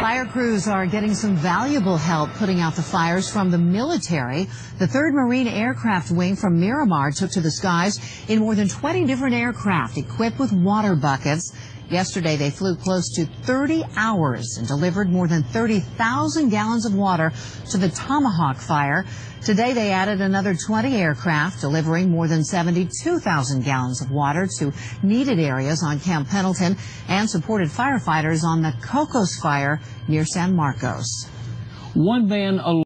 Fire crews are getting some valuable help putting out the fires from the military. The 3rd Marine Aircraft Wing from Miramar took to the skies in more than 20 different aircraft equipped with water buckets. Yesterday, they flew close to 30 hours and delivered more than 30,000 gallons of water to the Tomahawk fire. Today, they added another 20 aircraft, delivering more than 72,000 gallons of water to needed areas on Camp Pendleton and supported firefighters on the Cocos fire near San Marcos. One man alone